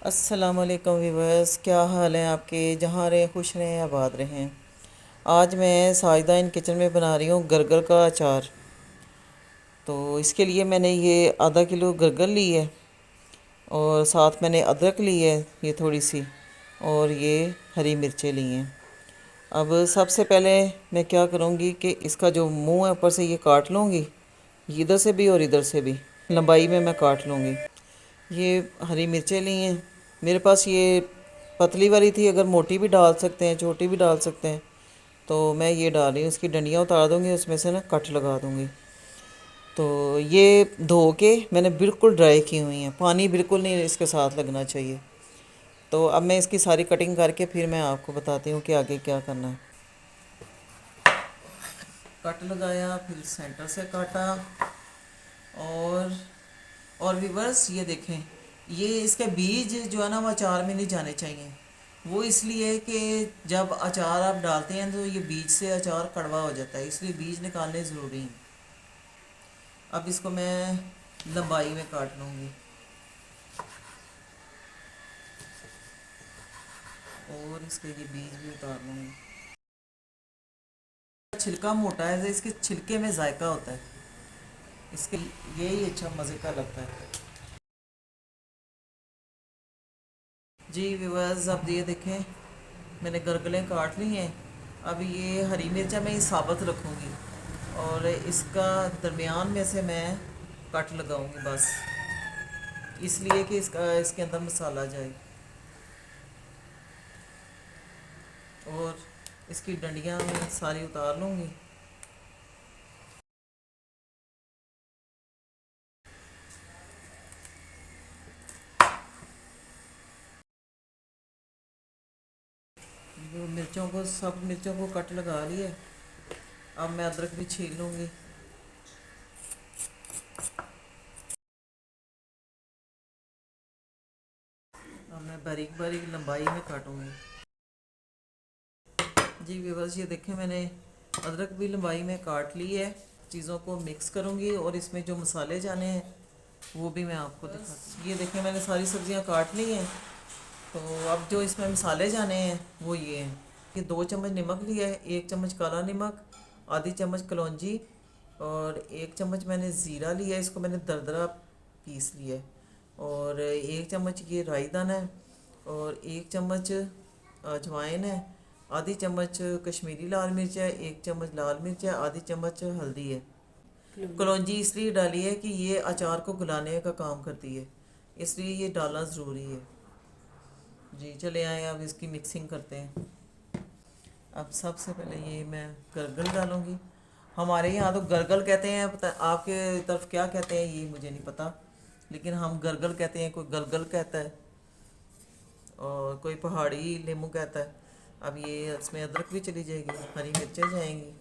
अस्सलामुअलैकुम व्यूवर्स, क्या हाल है आपके। जहाँ रहें खुश रहें, आबाद रहें। आज मैं साजदा इन किचन में बना रही हूँ गरगल का अचार। तो इसके लिए मैंने ये आधा किलो गरगल ली है और साथ मैंने अदरक ली है ये थोड़ी सी, और ये हरी मिर्चें ली हैं। अब सबसे पहले मैं क्या करूँगी कि इसका जो मुंह है ऊपर से ये काट लूँगी, इधर से भी और इधर से भी लंबाई में मैं काट लूँगी। ये हरी मिर्चें ली हैं मेरे पास, ये पतली वाली थी, अगर मोटी भी डाल सकते हैं, छोटी भी डाल सकते हैं। तो मैं ये डाल रही हूँ, इसकी डंडियाँ उतार दूँगी, उसमें से ना कट लगा दूँगी। तो ये धो के मैंने बिल्कुल ड्राई की हुई हैं, पानी बिल्कुल नहीं इसके साथ लगना चाहिए। तो अब मैं इसकी सारी कटिंग करके फिर मैं आपको बताती हूँ कि आगे क्या करना है। कट लगाया, फिर सेंटर से काटा। और व्यूवर्स ये देखें, ये इसके बीज जो है ना वो अचार में नहीं जाने चाहिए। वो इसलिए कि जब अचार आप डालते हैं तो ये बीज से अचार कड़वा हो जाता है, इसलिए बीज निकालने ज़रूरी हैं। अब इसको मैं लंबाई में काट लूँगी और इसके ये बीज भी उतार लूँगी। छिलका मोटा है तो इसके छिलके में जायका होता है, इसके यही अच्छा मज़े का लगता है। जी व्यूवर्स, अब ये देखें मैंने गरगलें काट ली हैं। अब ये हरी मिर्चा मैं साबुत रखूँगी और इसका दरमियान में से मैं कट लगाऊंगी, बस इसलिए कि इसके अंदर मसाला जाए। और इसकी डंडियाँ मैं सारी उतार लूँगी। जो मिर्चों को, सब मिर्चों को कट लगा लिए। अब मैं अदरक भी छील लूँगी। अब मैं बारीक बारीक लंबाई में काटूँगी। जी व्यूवर्स, ये देखें मैंने अदरक भी लंबाई में काट ली है। चीज़ों को मिक्स करूँगी और इसमें जो मसाले जाने हैं वो भी मैं आपको दिखाती हूँ। ये देखें मैंने सारी सब्जियां काट ली हैं। तो अब जो इसमें मसाले जाने हैं वो ये हैं कि 2 चम्मच नमक लिया है, 1 चम्मच काला नमक, आधी चम्मच कलौंजी, और 1 चम्मच मैंने ज़ीरा लिया है, इसको मैंने दरदरा पीस लिया है। और 1 चम्मच ये राई दाना है, और 1 चम्मच अजवाइन है, आधी चम्मच कश्मीरी लाल मिर्च है, 1 चम्मच लाल मिर्च है, आधी चम्मच हल्दी है। कलौंजी इसलिए डाली है कि ये अचार को गलाने का काम करती है, इसलिए ये डालना ज़रूरी है। जी चले आए, अब इसकी मिक्सिंग करते हैं। अब सबसे पहले ये मैं गरगल डालूँगी। हमारे यहाँ तो गरगल कहते हैं, पता आपके तरफ क्या कहते हैं ये मुझे नहीं पता, लेकिन हम गरगल कहते हैं, कोई गलगल कहता है और कोई पहाड़ी नींबू कहता है। अब ये इसमें अदरक भी चली जाएगी, हरी मिर्चें जाएंगी,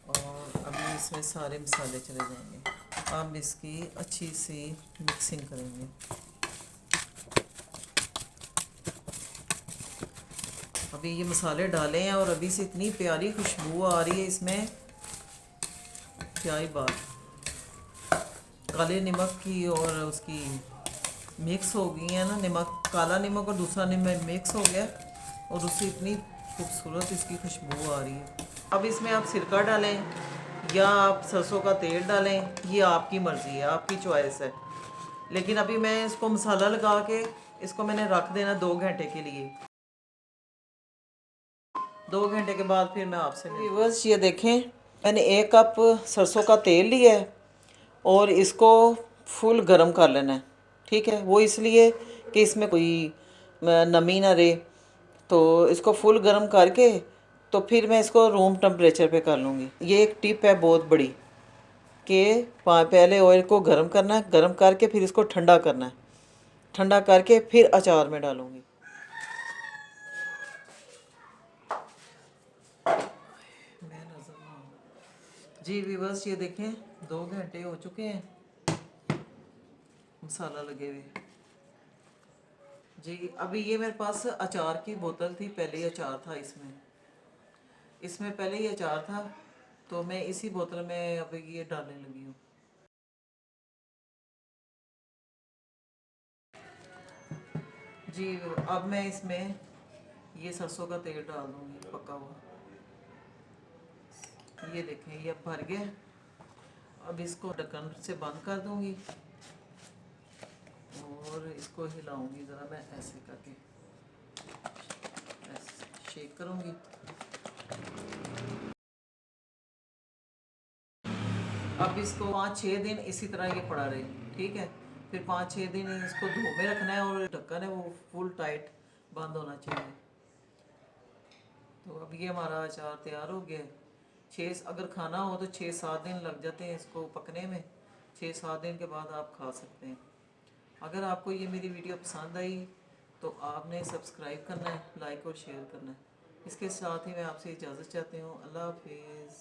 और अभी इसमें सारे मसाले चले जाएंगे। अब इसकी अच्छी सी मिक्सिंग करेंगे। अभी ये मसाले डाले हैं और अभी से इतनी प्यारी खुशबू आ रही है इसमें, क्या ही बात। काले नमक की और उसकी मिक्स हो गई है ना, नमक, काला नमक और दूसरा नमक मिक्स हो गया और उससे इतनी खूबसूरत इसकी खुशबू आ रही है। अब इसमें आप सिरका डालें या आप सरसों का तेल डालें, ये आपकी मर्ज़ी है, आपकी चॉइस है। लेकिन अभी मैं इसको मसाला लगा के इसको मैंने रख देना 2 घंटे के लिए। 2 घंटे के बाद फिर मैं आपसे व्यूअर्स, ये देखें मैंने 1 कप सरसों का तेल लिया है और इसको फुल गरम कर लेना है। ठीक है, वो इसलिए कि इसमें कोई नमी ना रहे। तो इसको फुल गरम करके तो फिर मैं इसको रूम टेम्परेचर पे कर लूँगी। ये एक टिप है बहुत बड़ी कि पहले ऑयल को गरम करना है, गरम करके फिर इसको ठंडा करना है, ठंडा करके फिर अचार में डालूँगी। जी व्यूअर्स, ये देखें 2 घंटे हो चुके हैं मसाला लगे हुए। जी अभी ये मेरे पास अचार की बोतल थी, पहले ही अचार था इसमें, पहले ही अचार था, तो मैं इसी बोतल में अभी ये डालने लगी हूँ। जी अब मैं इसमें ये सरसों का तेल डाल दूँगी पका हुआ। ये देखें ये अब भर गया। अब इसको ढक्कन से बंद कर दूँगी और इसको हिलाऊंगी ज़रा मैं ऐसे करके, ऐसे शेक करूँगी। अब इसको 5-6 दिन इसी तरह ये पड़ा रहे, ठीक है। फिर 5-6 दिन इसको धो में रखना है और ढक्कन है वो फुल टाइट बंद होना चाहिए। तो अब ये हमारा अचार तैयार हो गया है। अगर खाना हो तो 6-7 दिन लग जाते हैं इसको पकने में। 6-7 दिन के बाद आप खा सकते हैं। अगर आपको ये मेरी वीडियो पसंद आई तो आपने सब्सक्राइब करना है, लाइक और शेयर करना है। इसके साथ ही मैं आपसे इजाज़त चाहती हूँ। अल्लाह हाफिज़।